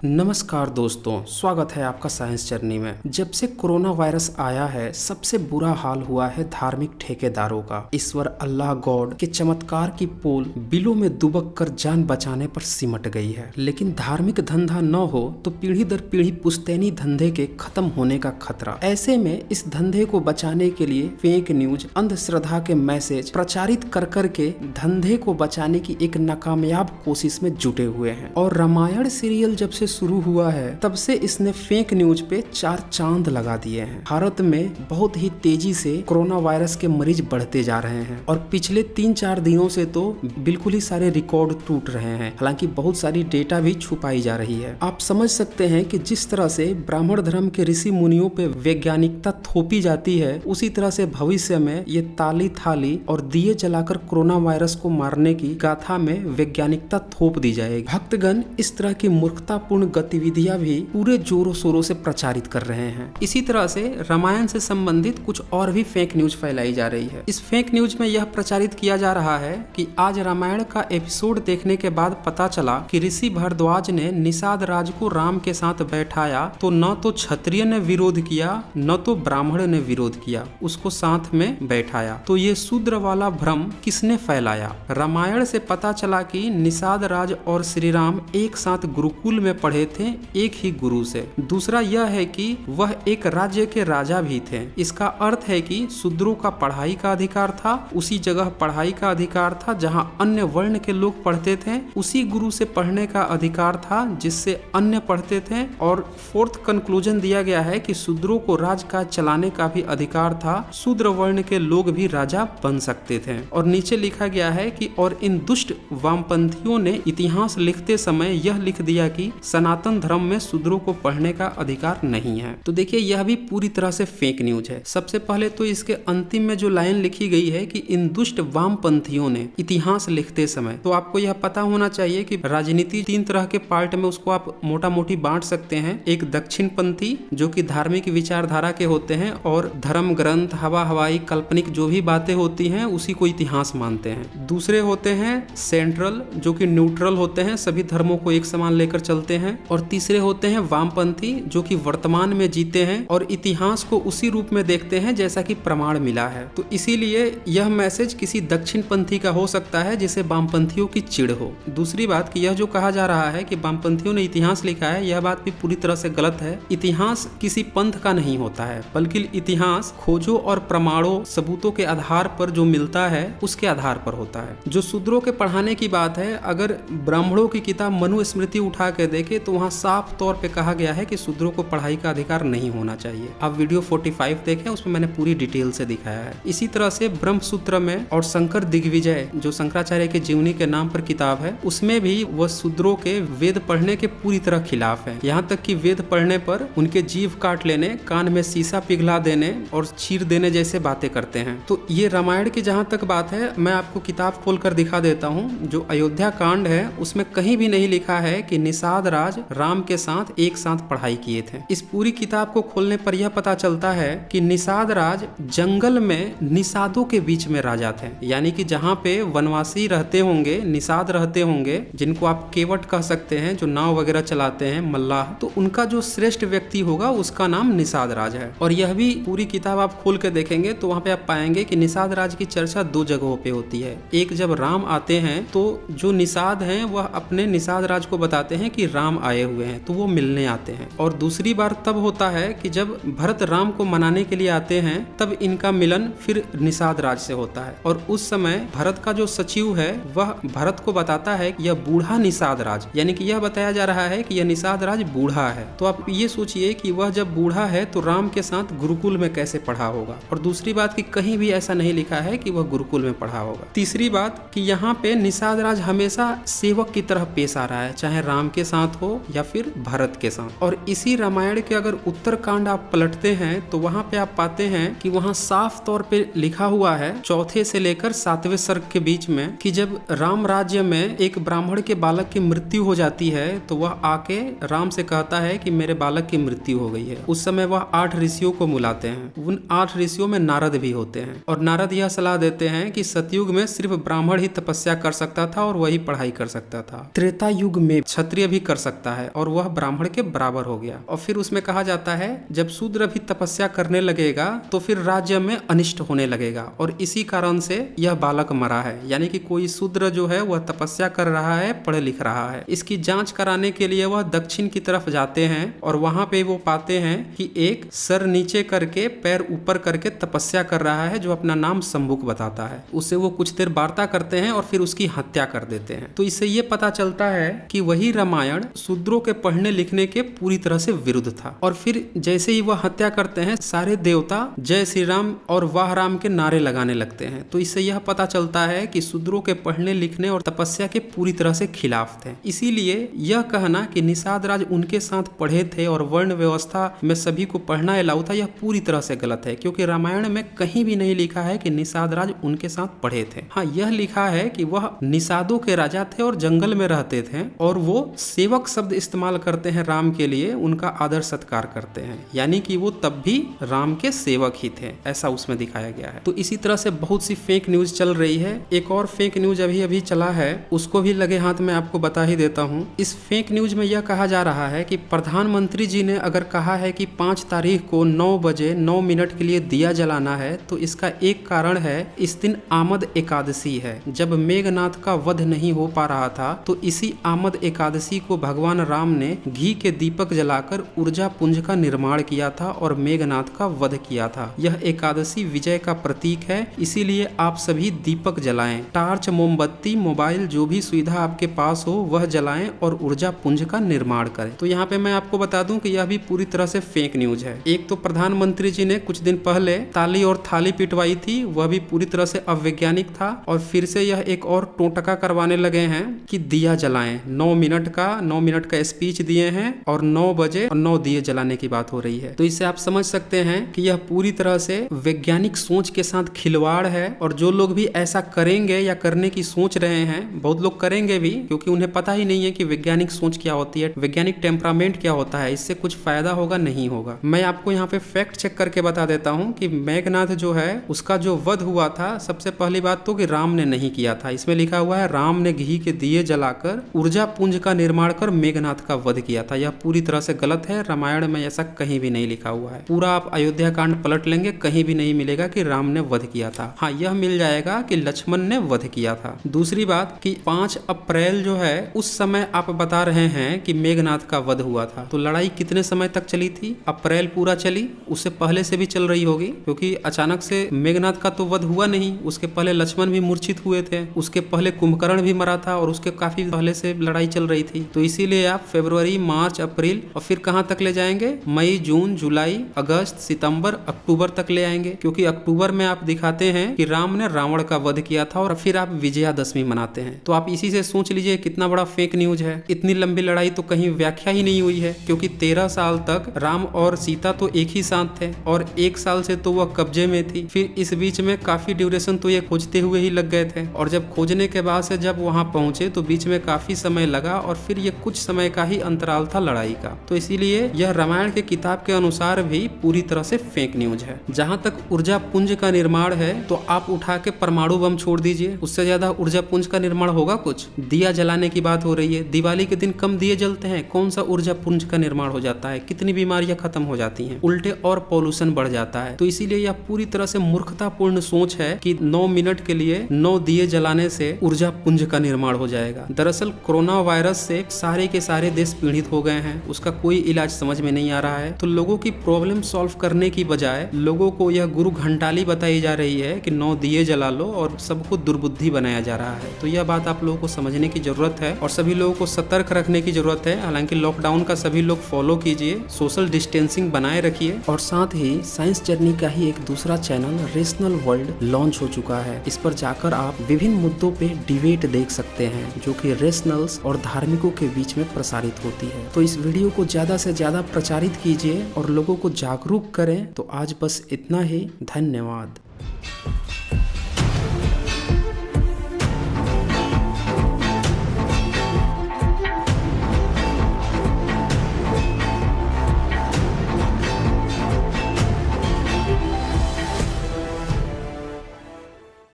नमस्कार दोस्तों, स्वागत है आपका साइंस जर्नी में। जब से कोरोना वायरस आया है, सबसे बुरा हाल हुआ है धार्मिक ठेकेदारों का। ईश्वर अल्लाह गॉड के चमत्कार की पोल बिलों में दुबक कर जान बचाने पर सिमट गई है। लेकिन धार्मिक धंधा न हो तो पीढ़ी दर पीढ़ी पुश्तैनी धंधे के खत्म होने का खतरा। ऐसे में इस धंधे को बचाने के लिए फेक न्यूज, अंधश्रद्धा के मैसेज प्रचारित कर कर के धंधे को बचाने की एक नाकामयाब कोशिश में जुटे हुए हैं। और रामायण सीरियल जब से शुरू हुआ है तब से इसने फेक न्यूज पे 4 चांद लगा दिए हैं। भारत में बहुत ही तेजी से कोरोना वायरस के मरीज बढ़ते जा रहे हैं और पिछले 3-4 दिनों से तो बिल्कुल ही सारे रिकॉर्ड टूट रहे हैं। हालांकि बहुत सारी डेटा भी छुपाई जा रही है। आप समझ सकते हैं कि जिस तरह से ब्राह्मण धर्म के ऋषि मुनियों पे वैज्ञानिकता थोपी जाती है, उसी तरह से भविष्य में ये ताली थाली और दिए जलाकर कोरोना वायरस को मारने की गाथा में वैज्ञानिकता थोप दी जाएगी। भक्तगण इस तरह की मूर्खतापूर्ण गतिविधियां भी पूरे जोरों शोरों से प्रचारित कर रहे हैं। इसी तरह से रामायण से संबंधित कुछ और भी फेक न्यूज फैलाई जा रही है। इस फेक न्यूज में यह प्रचारित किया जा रहा है कि आज रामायण का एपिसोड देखने के बाद पता चला कि ऋषि भारद्वाज ने निषाद राज को राम के साथ बैठाया तो न तो क्षत्रिय ने विरोध किया न तो ब्राह्मण ने विरोध किया, उसको साथ में बैठाया। तो ये शूद्र वाला भ्रम किसने फैलाया? रामायण से पता चला कि निषाद राज और श्री राम एक साथ गुरुकुल में पढ़े थे, एक ही गुरु से। दूसरा यह है कि वह एक राज्य के राजा भी थे। इसका अर्थ है कि शूद्रों का पढ़ाई का अधिकार था, उसी जगह पढ़ाई का अधिकार था जहां अन्य वर्ण के लोग पढ़ते थे, उसी गुरु से पढ़ने का अधिकार था जिससे अन्य पढ़ते थे। और फोर्थ कंक्लूजन दिया गया है कि शूद्रों को राजकाज चलाने का भी अधिकार था, शूद्र वर्ण के लोग भी राजा बन सकते थे। और नीचे लिखा गया है कि और इन दुष्ट वामपंथियों ने इतिहास लिखते समय यह लिख दिया कि सनातन धर्म में शूद्रों को पढ़ने का अधिकार नहीं है। तो देखिए, यह भी पूरी तरह से फेक न्यूज है। सबसे पहले तो इसके अंतिम में जो लाइन लिखी गई है कि इन दुष्ट वामपंथियों ने इतिहास लिखते समय, तो आपको यह पता होना चाहिए कि राजनीति 3 तरह के पार्ट में उसको आप मोटा मोटी बांट सकते हैं। एक दक्षिणपंथी जो कि धार्मिक विचारधारा के होते हैं और धर्म ग्रंथ, हवा हवाई, काल्पनिक जो भी बातें होती हैं उसी को इतिहास मानते हैं। दूसरे होते हैं सेंट्रल जो कि न्यूट्रल होते हैं, सभी धर्मों को एक समान लेकर चलते हैं। और तीसरे होते हैं वामपंथी जो कि वर्तमान में जीते हैं और इतिहास को उसी रूप में देखते हैं जैसा कि प्रमाण मिला है। तो इसीलिए यह मैसेज किसी दक्षिणपंथी का हो सकता है जिसे वामपंथियों की चिढ़ हो। दूसरी बात कि यह जो कहा जा रहा है कि वामपंथियों ने इतिहास लिखा है, यह बात भी पूरी तरह से गलत है। इतिहास किसी पंथ का नहीं होता है, बल्कि इतिहास खोजों और प्रमाणों, सबूतों के आधार पर जो मिलता है उसके आधार पर होता है। जो शूद्रों के पढ़ाने की बात है, अगर ब्राह्मणों की किताब मनुस्मृति उठा के देखे तो वहाँ साफ तौर पे कहा गया है कि शूद्रों को पढ़ाई का अधिकार नहीं होना चाहिए। आप वीडियो 45 देखें, उसमें मैंने पूरी डिटेल से दिखाया है। इसी तरह से ब्रह्मसूत्र में और शंकर दिग्विजय जो शंकराचार्य के जीवनी के नाम पर किताब है, उसमें भी वह शूद्रों के वेद पढ़ने के पूरी तरह खिलाफ है। यहाँ तक कि वेद पढ़ने पर उनके जीभ काट लेने, कान में शीशा पिघला देने और चीर देने जैसे बातें करते हैं। तो ये रामायण की जहाँ तक बात है, मैं आपको किताब खोल कर दिखा देता हूँ। जो अयोध्या कांड है उसमें कहीं भी नहीं लिखा है कि निषाद राज राम के साथ एक साथ पढ़ाई किए थे। इस पूरी किताब को खोलने पर यह पता चलता है कि निषाद राज जंगल में निषादों के बीच में राजा थे। यानी कि जहाँ पे वनवासी रहते होंगे, निषाद रहते होंगे, जिनको आप केवट कह सकते हैं, जो नाव वगैरह चलाते हैं, मल्लाह, तो उनका जो श्रेष्ठ व्यक्ति होगा उसका नाम निषाद राज है। और यह भी पूरी किताब आप खोल के देखेंगे तो वहाँ पे आप पाएंगे कि निषाद राज की चर्चा 2 जगहों पे होती है। एक, जब राम आते हैं तो जो निषाद हैं वह अपने निषाद राज को बताते हैं कि राम आए हुए हैं, तो वो मिलने आते हैं। और दूसरी बार तब होता है कि जब भरत राम को मनाने के लिए आते हैं, तब इनका मिलन फिर निषाद राज से होता है। और उस समय भरत का जो सचिव है वह भरत को बताता है कि यह बूढ़ा निषाद राज, यानी कि यह बताया जा रहा है कि यह निषाद राज बूढ़ा है। तो आप ये सोचिए कि वह जब बूढ़ा है तो राम के साथ गुरुकुल में कैसे पढ़ा होगा। और दूसरी बात कि कहीं भी ऐसा नहीं लिखा है कि वह गुरुकुल में पढ़ा होगा। तीसरी बात कि यहाँ पे निषाद राज हमेशा सेवक की तरह पेश आ रहा है, चाहे राम के साथ हो या फिर भरत के साथ। और इसी रामायण के अगर उत्तरकांड आप पलटते हैं तो वहाँ पे आप पाते हैं कि वहाँ साफ तौर पे लिखा हुआ है 4 से लेकर 7वें सर्ग के बीच में कि जब राम राज्य में एक ब्राह्मण के बालक की मृत्यु हो जाती है तो वह आके राम से कहता है कि मेरे बालक की मृत्यु हो गई है। उस समय वह 8 ऋषियों को बुलाते हैं। उन 8 ऋषियों में नारद भी होते हैं और नारद यह सलाह देते हैं कि सतयुग में सिर्फ ब्राह्मण ही तपस्या कर सकता था और वही पढ़ाई कर सकता था। त्रेता युग में क्षत्रिय भी कर सकता है और वह ब्राह्मण के बराबर हो गया। और फिर उसमें कहा जाता है जब शूद्र भी तपस्या करने लगेगा तो फिर राज्य में अनिष्ट होने लगेगा और इसी कारण से यह बालक मरा है। यानी कि कोई शूद्र जो है वह तपस्या कर रहा है, पढ़ लिख रहा है। इसकी जांच कराने के लिए वह दक्षिण की तरफ जाते हैं और वहां पे वो पाते हैं कि एक सर नीचे करके पैर ऊपर करके तपस्या कर रहा है जो अपना नाम शंभुक बताता है। उससे वो कुछ देर वार्ता करते हैं और फिर उसकी हत्या कर देते हैं। तो इससे ये पता चलता है कि वही रामायण शूद्रों के पढ़ने लिखने के पूरी तरह से विरुद्ध था। और फिर जैसे ही वह हत्या करते हैं सारे देवता जय श्री राम और वाह राम के नारे लगाने लगते हैं। तो इससे यह पता चलता है कि शूद्रों के पढ़ने लिखने और तपस्या के पूरी तरह से खिलाफ थे। इसीलिए यह कहना कि निषाद राज उनके साथ पढ़े थे और वर्ण व्यवस्था में सभी को पढ़ना अलाउ था, यह पूरी तरह से गलत है, क्योंकि रामायण में कहीं भी नहीं लिखा है कि निषाद राज उनके साथ पढ़े थे। हाँ, यह लिखा है कि वह निषादों के राजा थे और जंगल में रहते थे और वो सेवक शब्द इस्तेमाल करते हैं राम के लिए, उनका आदर सत्कार करते हैं, यानी कि वो तब भी राम के सेवक ही थे, ऐसा उसमें दिखाया गया है। तो इसी तरह से बहुत सी फेक न्यूज चल रही है। एक और फेक न्यूज अभी अभी चला है, उसको भी लगे हाथ में आपको बता ही देता हूँ। इस फेक न्यूज में यह कहा जा रहा है कि प्रधानमंत्री जी ने अगर कहा है कि 5 तारीख को 9 बजे 9 मिनट के लिए दिया जलाना है, तो इसका एक कारण है इस दिन आमद एकादशी है। जब मेघनाथ का वध नहीं हो पा रहा था तो इसी आमद एकादशी को भगवान राम ने घी के दीपक जलाकर ऊर्जा पुंज का निर्माण किया था और मेघनाथ का वध किया था। यह एकादशी विजय का प्रतीक है, इसीलिए आप सभी दीपक जलाएं, टार्च, मोमबत्ती, मोबाइल, जो भी सुविधा आपके पास हो वह जलाएं और ऊर्जा पुंज का निर्माण करें। तो यहाँ पे मैं आपको बता दूं कि यह भी पूरी तरह से फेक न्यूज है। एक तो प्रधानमंत्री जी ने कुछ दिन पहले ताली और थाली पिटवाई थी, वह भी पूरी तरह से अवैज्ञानिक था। और फिर से यह एक और टोटका करवाने लगे हैं कि दिया जलाएं। 9 मिनट का स्पीच दिए हैं और 9 बजे और 9 दिए जलाने की बात हो रही है। तो इससे आप समझ सकते हैं कि यह पूरी तरह से वैज्ञानिक सोच के साथ खिलवाड़ है। और जो लोग भी ऐसा करेंगे या करने की सोच रहे हैं, बहुत लोग करेंगे भी, क्योंकि उन्हें पता ही नहीं है कि वैज्ञानिक सोच क्या होती है, वैज्ञानिक टेम्परामेंट क्या होता है, इससे कुछ फायदा होगा नहीं होगा। मैं आपको यहाँ पे फैक्ट चेक करके बता देता हूँ कि मेघनाथ जो है उसका जो वध हुआ था, सबसे पहली बात तो कि राम ने नहीं किया था। इसमें लिखा हुआ है राम ने घी के दिए जलाकर ऊर्जा पुंज का निर्माण कर मेघनाथ का वध किया था। यह पूरी तरह से गलत है, रामायण में ऐसा कहीं भी नहीं लिखा हुआ है। पूरा आप अयोध्या कांड पलट लेंगे, कहीं भी नहीं मिलेगा कि राम ने वध किया था। हाँ, यह मिल जाएगा कि लक्ष्मण ने वध किया था। दूसरी बात कि 5 अप्रैल जो है उस समय आप बता रहे हैं कि मेघनाथ का वध हुआ था, तो लड़ाई कितने समय तक चली थी? अप्रैल पूरा चली, उससे पहले से भी चल रही होगी, क्योंकि अचानक से मेघनाथ का तो वध हुआ नहीं। उसके पहले लक्ष्मण भी मूर्छित हुए थे, उसके पहले कुंभकर्ण भी मरा था और उसके काफी पहले से लड़ाई चल रही थी। तो इसीलिए आप फरवरी, मार्च, अप्रैल और फिर कहां तक ले जाएंगे? मई, जून, जुलाई, अगस्त, सितंबर, अक्टूबर तक ले आएंगे, क्योंकि अक्टूबर में आप दिखाते हैं कि राम ने रावण का वध किया था और फिर आप विजयादशमी मनाते हैं। तो आप इसी से सोच लीजिए कितना बड़ा फेक न्यूज है। इतनी लंबी लड़ाई तो कहीं व्याख्या ही नहीं हुई है, क्योंकि 13 साल तक राम और सीता तो एक ही साथ थे और 1 साल से तो वह कब्जे में थी। फिर इस बीच में काफी ड्यूरेशन तो ये खोजते हुए ही लग गए थे, और जब खोजने के बाद से जब वहां पहुंचे तो बीच में काफी समय लगा और फिर ये कुछ समय का ही अंतराल था लड़ाई का। तो इसीलिए यह रामायण के किताब के अनुसार भी पूरी तरह से फेक न्यूज है। जहां तक ऊर्जा पुंज का निर्माण है तो आप उठा के परमाणु बम छोड़ दीजिए, उससे ज्यादा ऊर्जा पुंज का निर्माण होगा कुछ? दिया जलाने की बात हो रही है, दिवाली के दिन कम दिए जलते हैं, कौन सा ऊर्जा पुंज का निर्माण हो जाता है? कितनी बीमारियां खत्म हो जाती हैं, उल्टे और पॉल्यूशन बढ़ जाता है। तो इसीलिए यह पूरी तरह से मूर्खतापूर्ण सोच है कि 9 मिनट के लिए 9 दिए जलाने से ऊर्जा पुंज का निर्माण हो जाएगा। दरअसल कोरोना वायरस से सारे के सारे देश पीड़ित हो गए हैं, उसका कोई इलाज समझ में नहीं आ रहा है। तो लोगों की प्रॉब्लम सॉल्व करने की बजाय लोगों को यह गुरु घंटाली बताई जा रही है कि 9 दिए जला लो और सबको दुर्बुद्धि बनाया जा रहा है। तो यह बात आप लोगों को समझने की जरूरत है और सभी लोगों को सतर्क रखने की जरूरत है। हालांकि लॉकडाउन का सभी लोग फॉलो कीजिए, सोशल डिस्टेंसिंग बनाए रखिए। और साथ ही साइंस जर्नी का ही एक दूसरा चैनल रेशनल वर्ल्ड लॉन्च हो चुका है। इस पर जाकर आप विभिन्न मुद्दों पे डिबेट देख सकते हैं, जो कि रेशनल्स और धार्मिकों के बीच में प्रसारित होती है। तो इस वीडियो को ज्यादा से ज्यादा प्रचारित कीजिए और लोगों को जागरूक करें। तो आज बस इतना ही, धन्यवाद।